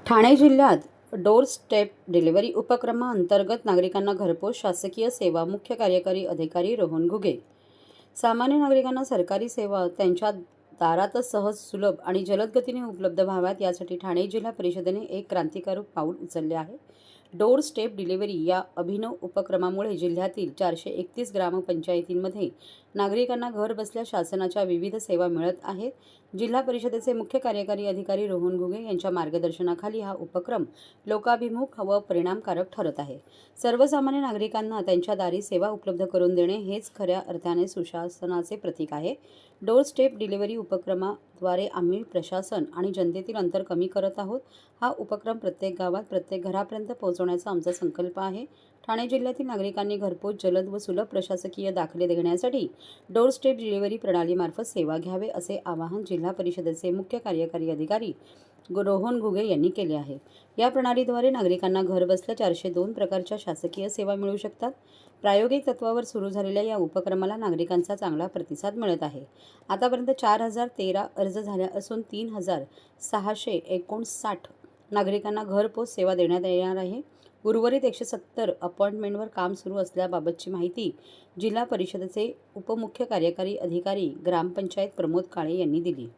ठाणे जिल्ह्यात door step delivery उपक्रमाअंतर्गत नागरिकांना घरपोच शासकीय सेवा मुख्य कार्यकारी अधिकारी रोहन घुगे. सामान्य नागरिकांना सरकारी सेवा त्यांच्या दारातच सहज, सुलभ आणि जलद गतीने उपलब्ध व्हाव्यात यासाठी ठाणे जिल्हा परिषदेने एक क्रांतिकारक पाऊल उचलले आहे. डोर स्टेप डिलिव्हरी या अभिनव उपक्रमामुळे जिल्ह्यातील 431 ग्रामपंचायतींमध्ये नागरिकांना घरबसल्या शासनाच्या विविध सेवा मिळत आहेत. जिल्हा परिषदेचे मुख्य कार्यकारी अधिकारी रोहन घुगे यांच्या मार्गदर्शनाखाली हा उपक्रम लोकाभिमुख व परिणामकारक ठरत आहे. सर्वसामान्य नागरिकांना त्यांच्या दारी सेवा उपलब्ध करून देणे हेच खऱ्या अर्थाने सुशासनाचे प्रतीक आहे. डोर स्टेप डिलिव्हरी उपक्रमाद्वारे आम्ही प्रशासन आणि जनतेतील अंतर कमी करत आहोत. हा उपक्रम प्रत्येक गावात, प्रत्येक घरापर्यंत पोहोचवण्याचा आमचा संकल्प आहे. ठाणे जिल्ह्यातील नागरिकांनी घरपोच, जलद व सुलभ प्रशासकीय दाखले देण्यासाठी डोर स्टेप डिलिव्हरी प्रणालीमार्फत सेवा घ्यावे असे आवाहन जिल्हा परिषदेचे मुख्य कार्यकारी अधिकारी रोहन घुगे यांनी केले आहे. या प्रणालीद्वारे नागरिकांना घरबसल्या 402 प्रकारच्या शासकीय सेवा मिळू शकतात. प्रायोगिक तत्त्वावर सुरू झालेल्या या उपक्रमाला नागरिकांचा चांगला प्रतिसाद मिळत आहे. आतापर्यंत 4013 अर्ज झाल्या असून 3659 नागरिकांना घरपोच सेवा देण्यात येणार आहे. उर्वरित 170 अपॉइंटमेंटवर काम सुरू असल्याबाबतची माहिती जिल्हा परिषदेचे उपमुख्य कार्यकारी अधिकारी ग्रामपंचायत प्रमोद काळे यांनी दिली.